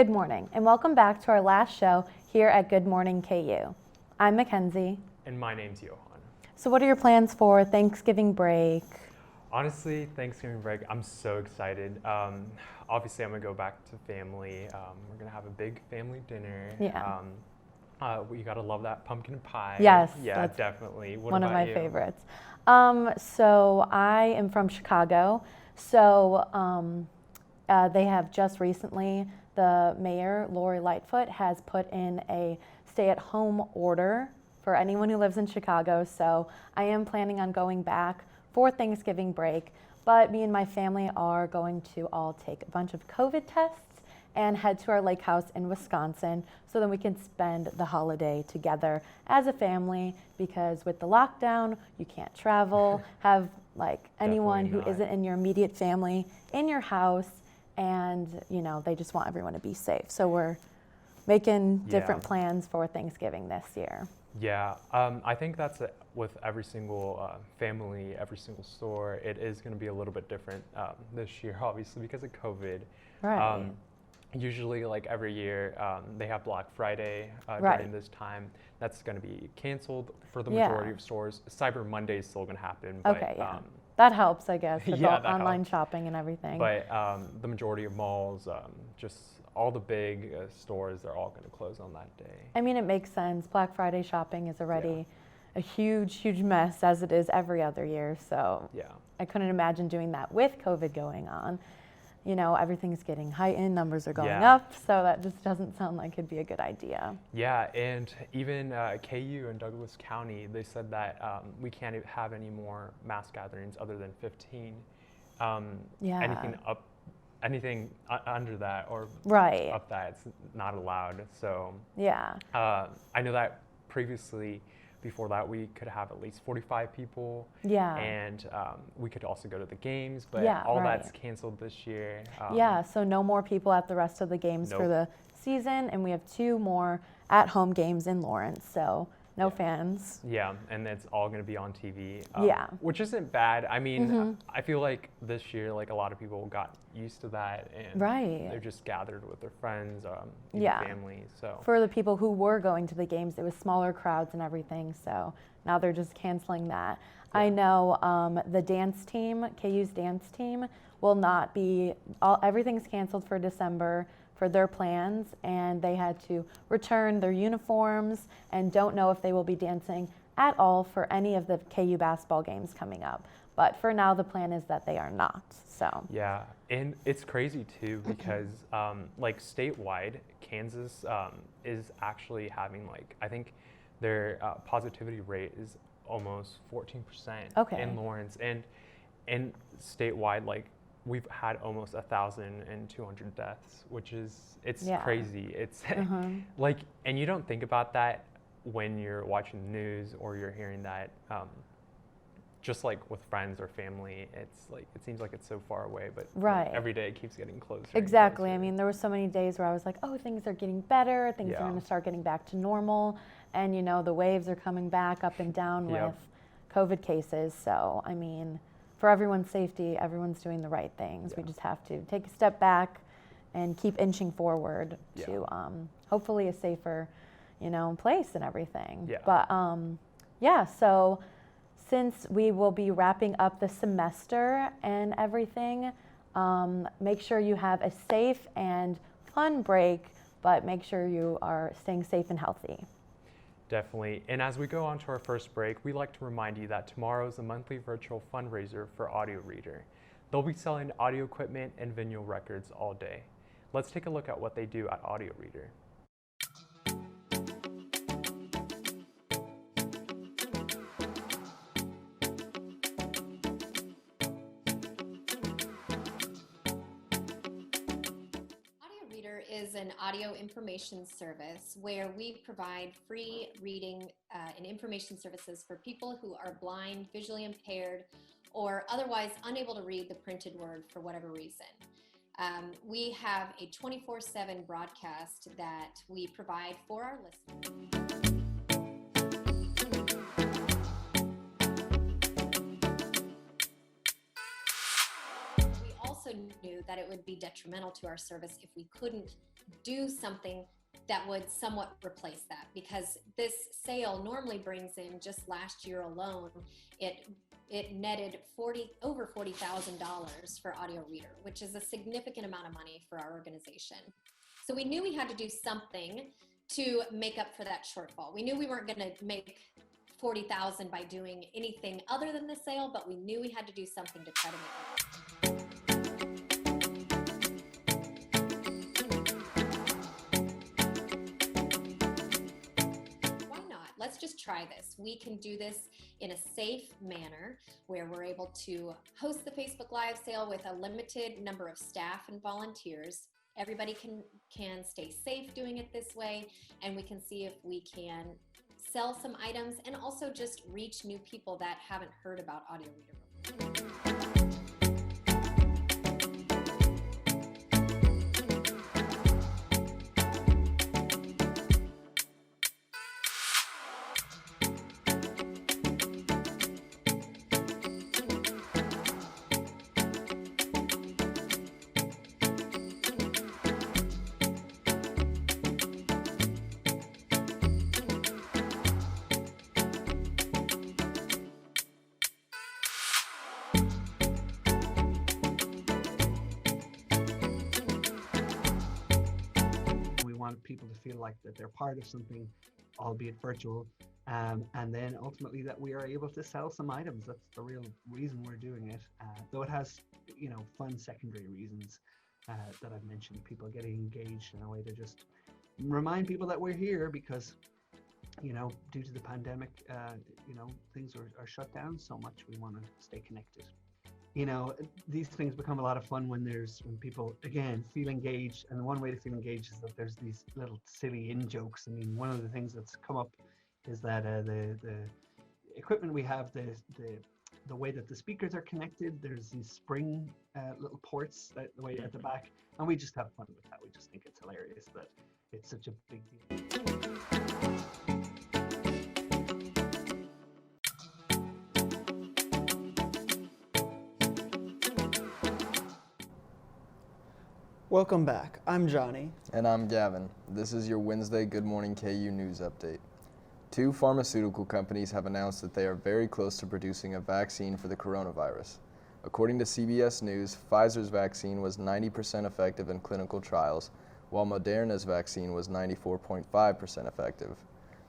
Good morning, and welcome back to our last show here at Good Morning KU. I'm Mackenzie. And my name's Johan. So what are your plans for Thanksgiving break? Honestly, Thanksgiving break, I'm so excited. Obviously, I'm gonna go back to family. We're gonna have a big family dinner. Yeah. You gotta love that pumpkin pie. Yes, Yeah, that's definitely. What one of about my you? favorites. So I am from Chicago. So they have just recently, the mayor, Lori Lightfoot, has put in a stay-at-home order for anyone who lives in Chicago. So I am planning on going back for Thanksgiving break, but me and my family are going to all take a bunch of COVID tests and head to our lake house in Wisconsin so then we can spend the holiday together as a family, because with the lockdown, you can't travel, have like anyone who Definitely not. isn't in your immediate family in your house, and they just want everyone to be safe. So we're making different Yeah. plans for Thanksgiving this year. Yeah, I think that's with every single family, every single store. It is going to be a little bit different this year, obviously, because of COVID. Right. Usually, like every year, they have Black Friday Right. during this time. That's going to be canceled for the Yeah. majority of stores. Cyber Monday is still going to happen, but Okay, yeah. That helps, I guess, with Yeah, all that online helps. shopping and everything. but the majority of malls, just all the big stores, they're all going to close on that day. I mean, it makes sense. Black Friday shopping is already a huge, huge mess, as it is every other year. So Yeah. I couldn't imagine doing that with COVID going on. Everything's getting heightened, numbers are going Yeah. up, so that just doesn't sound like it'd be a good idea. Yeah, and even KU in Douglas County, they said that we can't have any more mass gatherings other than 15. Yeah. Anything under that or Right. up that, it's not allowed. So Yeah. I know that previously, before that, we could have at least 45 people. Yeah. And we could also go to the games, but Yeah, all right. that's canceled this year. Yeah, so no more people at the rest of the games for the season, and we have 2 more at-home games in Lawrence, so no fans. Yeah, and it's all going to be on TV. Yeah. Which isn't bad. I mean, I feel like this year, like a lot of people got used to that, and Right. they're just gathered with their friends, even Yeah. family. So For the people who were going to the games, it was smaller crowds and everything, so now they're just canceling that. I know the dance team, KU's dance team, will not be, everything's canceled for December for their plans, and they had to return their uniforms and don't know if they will be dancing at all for any of the KU basketball games coming up. But for now, the plan is that they are not, so. yeah, and it's crazy too because like statewide, Kansas is actually having I think their positivity rate is almost 14% Okay. in Lawrence, and statewide, we've had almost 1,200 deaths, which is Yeah. crazy. It's Uh-huh. and you don't think about that when you're watching the news or you're hearing that. Just with friends or family, it seems like it's so far away, but Right. every day it keeps getting closer. and Exactly. I closer. mean, there were so many days where I was like, oh, things are getting better, things are Yeah. going to start getting back to normal, and the waves are coming back up and down Yep. with COVID cases. So, I mean, for everyone's safety, everyone's doing the right things. We Yeah. just have to take a step back and keep inching forward Yeah. to hopefully a safer, place and everything. Yeah. But yeah, so since we will be wrapping up the semester and everything, make sure you have a safe and fun break, but make sure you are staying safe and healthy. Definitely. And as we go on to our first break, we'd like to remind you that tomorrow is a monthly virtual fundraiser for Audio Reader. They'll be selling audio equipment and vinyl records all day. Let's take a look at what they do at Audio Reader. Audio Reader is an audio information service where we provide free reading and information services for people who are blind, visually impaired, or otherwise unable to read the printed word for whatever reason. We have a 24/7 broadcast that we provide for our listeners. We also knew that it would be detrimental to our service if we couldn't do something that would somewhat replace that, because this sale normally brings in, just last year alone, it netted over $40,000 for Audio Reader, which is a significant amount of money for our organization. So we knew we had to do something to make up for that shortfall. We knew we weren't going to make $40,000 by doing anything other than the sale, but we knew we had to do something to try to make it up. Let's just try this. We can do this in a safe manner where we're able to host the Facebook Live sale with a limited number of staff and volunteers. Everybody can stay safe doing it this way, and we can see if we can sell some items and also just reach new people that haven't heard about Audio Reader before. People to feel like that they're part of something, albeit virtual, and then ultimately that we are able to sell some items. That's the real reason we're doing it, though it has, fun secondary reasons that I've mentioned. People getting engaged in a way to just remind people that we're here because, due to the pandemic, things are shut down so much. We want to stay connected. These things become a lot of fun when people, again, feel engaged. And one way to feel engaged is that there's these little silly in-jokes. I mean, one of the things that's come up is that the equipment we have, the way that the speakers are connected, there's these spring little ports the way at the back. And we just have fun with that. We just think it's hilarious that it's such a big deal. Welcome back. I'm Johnny. And I'm Gavin. This is your Wednesday Good Morning KU News Update. 2 pharmaceutical companies have announced that they are very close to producing a vaccine for the coronavirus. According to CBS News, Pfizer's vaccine was 90% effective in clinical trials, while Moderna's vaccine was 94.5% effective.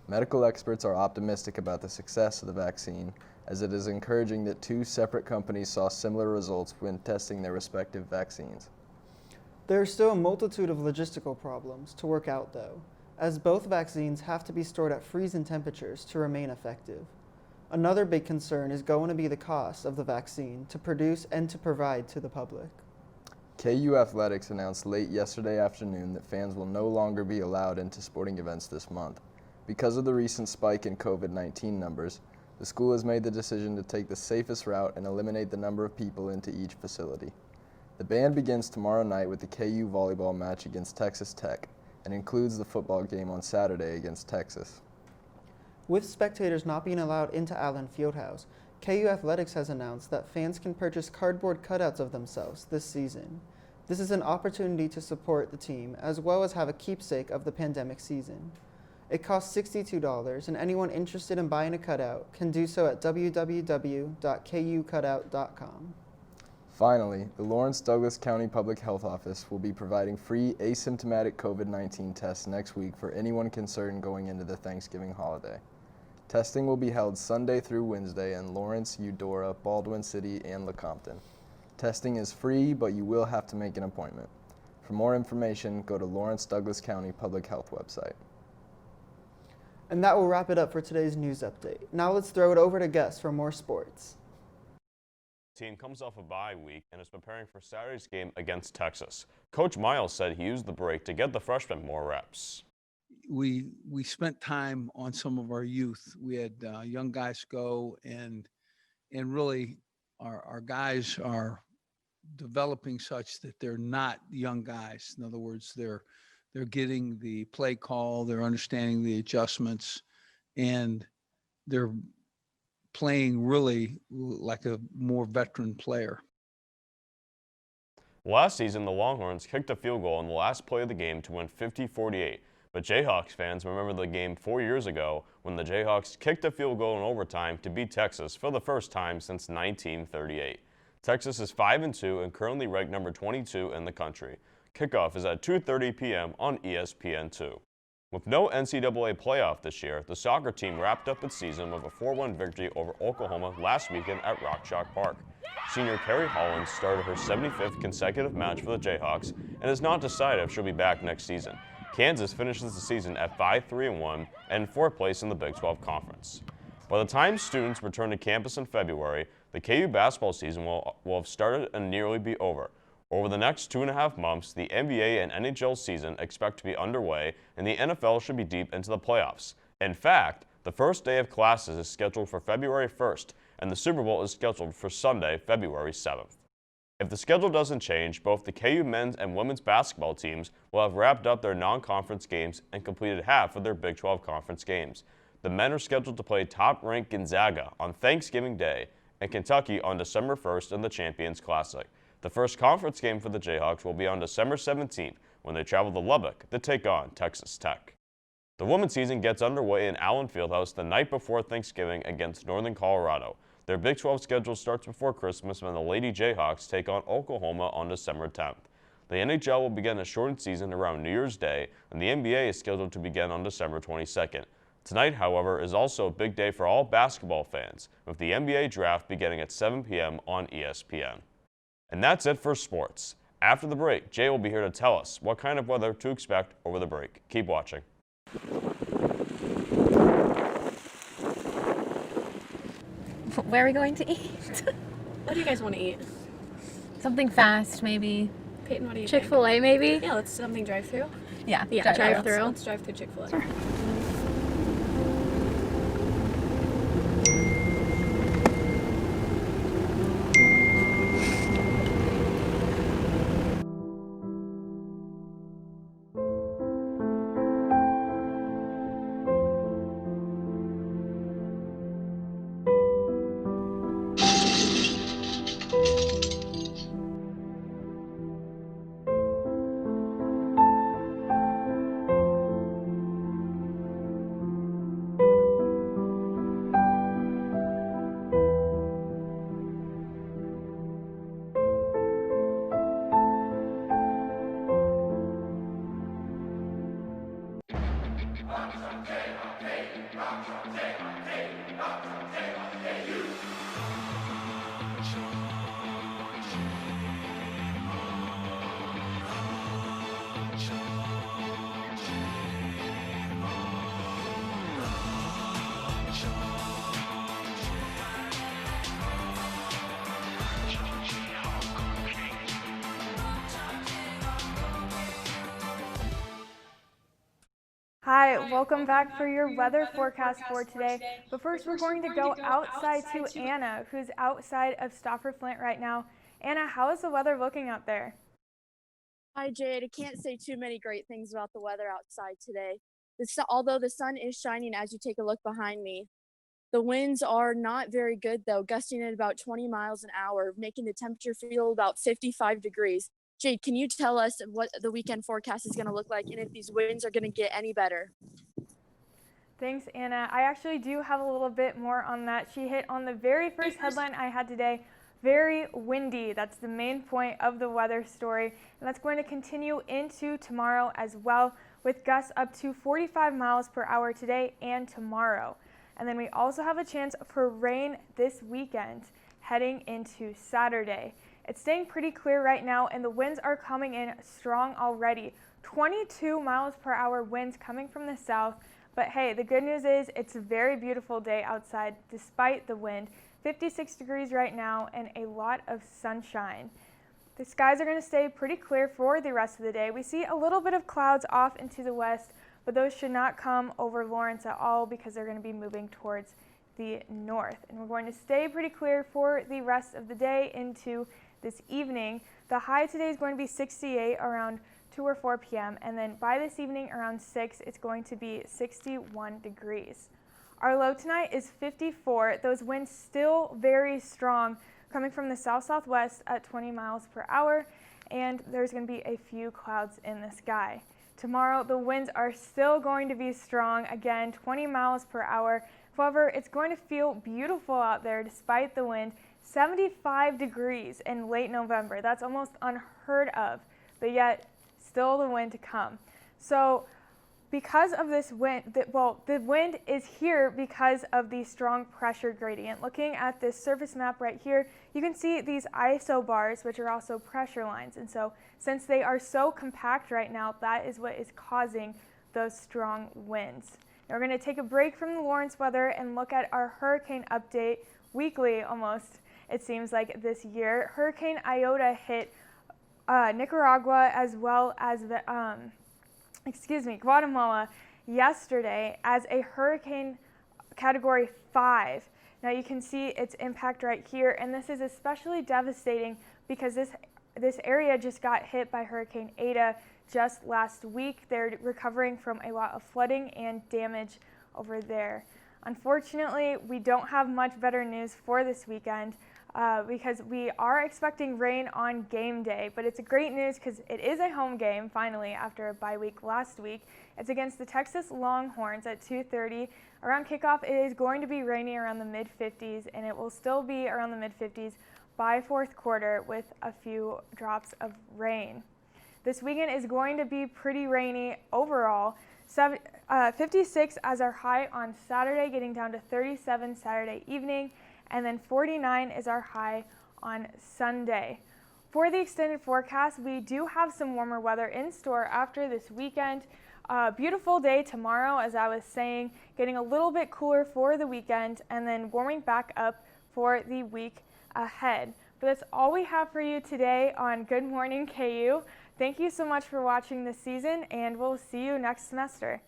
Medical experts are optimistic about the success of the vaccine, as it is encouraging that 2 separate companies saw similar results when testing their respective vaccines. There are still a multitude of logistical problems to work out, though, as both vaccines have to be stored at freezing temperatures to remain effective. Another big concern is going to be the cost of the vaccine to produce and to provide to the public. KU Athletics announced late yesterday afternoon that fans will no longer be allowed into sporting events this month. Because of the recent spike in COVID-19 numbers, the school has made the decision to take the safest route and eliminate the number of people into each facility. The band begins tomorrow night with the KU volleyball match against Texas Tech and includes the football game on Saturday against Texas. With spectators not being allowed into Allen Fieldhouse, KU Athletics has announced that fans can purchase cardboard cutouts of themselves this season. This is an opportunity to support the team as well as have a keepsake of the pandemic season. It costs $62, and anyone interested in buying a cutout can do so at www.kucutout.com. Finally, the Lawrence Douglas County Public Health Office will be providing free asymptomatic COVID-19 tests next week for anyone concerned going into the Thanksgiving holiday. Testing will be held Sunday through Wednesday in Lawrence, Eudora, Baldwin City, and Lecompton. Testing is free, but you will have to make an appointment. For more information, go to Lawrence Douglas County Public Health website. And that will wrap it up for today's news update. Now let's throw it over to Gus for more sports. Team comes off a bye week and is preparing for Saturday's game against Texas. Coach Miles said he used the break to get the freshmen more reps. We spent time on some of our youth. We had young guys go, and really our guys are developing such that they're not young guys. In other words, they're getting the play call, they're understanding the adjustments, and they're playing really like a more veteran player. Last season, the Longhorns kicked a field goal in the last play of the game to win 50-48, but Jayhawks fans remember the game 4 years ago when the Jayhawks kicked a field goal in overtime to beat Texas for the first time since 1938. Texas is 5-2 and currently ranked number 22 in the country. Kickoff is at 2:30 p.m. on ESPN2. With no NCAA playoff this year, the soccer team wrapped up its season with a 4-1 victory over Oklahoma last weekend at Rock Chalk Park. Senior Carrie Hollins started her 75th consecutive match for the Jayhawks and is not decided if she'll be back next season. Kansas finishes the season at 5-3-1 and in 4th place in the Big 12 Conference. By the time students return to campus in February, the KU basketball season will have started and nearly be over. Over the next 2.5 months, the NBA and NHL season expect to be underway, and the NFL should be deep into the playoffs. In fact, the first day of classes is scheduled for February 1st, and the Super Bowl is scheduled for Sunday, February 7th. If the schedule doesn't change, both the KU men's and women's basketball teams will have wrapped up their non-conference games and completed half of their Big 12 conference games. The men are scheduled to play top-ranked Gonzaga on Thanksgiving Day and Kentucky on December 1st in the Champions Classic. The first conference game for the Jayhawks will be on December 17th when they travel to Lubbock to take on Texas Tech. The women's season gets underway in Allen Fieldhouse the night before Thanksgiving against Northern Colorado. Their Big 12 schedule starts before Christmas when the Lady Jayhawks take on Oklahoma on December 10th. The NHL will begin a shortened season around New Year's Day, and the NBA is scheduled to begin on December 22nd. Tonight, however, is also a big day for all basketball fans, with the NBA draft beginning at 7 p.m. on ESPN. And that's it for sports. After the break, Jay will be here to tell us what kind of weather to expect over the break. Keep watching. Where are we going to eat? What do you guys want to eat? Something fast, maybe. Peyton, what do you think? Chick-fil-A, maybe? Yeah, let's something drive-through. Yeah, Drive-through. Let's drive through Chick-fil-A. Sure. Hi, welcome back for your weather forecast for today. But first, we're going to go outside to Anna, who's outside of Stopper Flint right now. Anna, how is the weather looking out there? Hi, Jade. I can't say too many great things about the weather outside today. Although the sun is shining as you take a look behind me. The winds are not very good, though, gusting at about 20 miles an hour, making the temperature feel about 55 degrees. Jade, can you tell us what the weekend forecast is going to look like and if these winds are going to get any better? Thanks, Anna. I actually do have a little bit more on that. She hit on the very first headline I had today. Very windy. That's the main point of the weather story. And that's going to continue into tomorrow as well, with gusts up to 45 miles per hour today and tomorrow. And then we also have a chance for rain this weekend heading into Saturday. It's staying pretty clear right now, and the winds are coming in strong already. 22 miles per hour winds coming from the south. But hey, the good news is it's a very beautiful day outside despite the wind. 56 degrees right now and a lot of sunshine. The skies are going to stay pretty clear for the rest of the day. We see a little bit of clouds off into the west, but those should not come over Lawrence at all because they're going to be moving towards the north. And we're going to stay pretty clear for the rest of the day into this evening. The high today is going to be 68 around 2 or 4 p.m. and then by this evening around 6 it's going to be 61 degrees. Our low tonight is 54. Those winds still very strong coming from the south-southwest at 20 miles per hour, and there's going to be a few clouds in the sky. Tomorrow, the winds are still going to be strong, again, 20 miles per hour. However, it's going to feel beautiful out there despite the wind. 75 degrees in late November. That's almost unheard of, but yet still the wind to come. So because of this wind, the wind is here because of the strong pressure gradient. Looking at this surface map right here, you can see these isobars, which are also pressure lines. And so since they are so compact right now, that is what is causing those strong winds. Now we're going to take a break from the Lawrence weather and look at our hurricane update weekly almost, it seems like this year. Hurricane Iota hit Nicaragua as well as Guatemala yesterday as a hurricane category 5. Now you can see its impact right here, and this is especially devastating because this area just got hit by Hurricane Eta just last week. They're recovering from a lot of flooding and damage over there. Unfortunately, we don't have much better news for this weekend because we are expecting rain on game day, but it's a great news because it is a home game finally after a bye week last week. It's against the Texas Longhorns at 2:30. Around kickoff, it is going to be rainy around the mid-50s, and it will still be around the mid-50s by fourth quarter with a few drops of rain. This weekend is going to be pretty rainy overall. 56 as our high on Saturday, getting down to 37 Saturday evening, and then 49 is our high on Sunday. For the extended forecast, we do have some warmer weather in store after this weekend. Beautiful day tomorrow, as I was saying, getting a little bit cooler for the weekend, and then warming back up for the week ahead. But that's all we have for you today on Good Morning KU. Thank you so much for watching this season, and we'll see you next semester.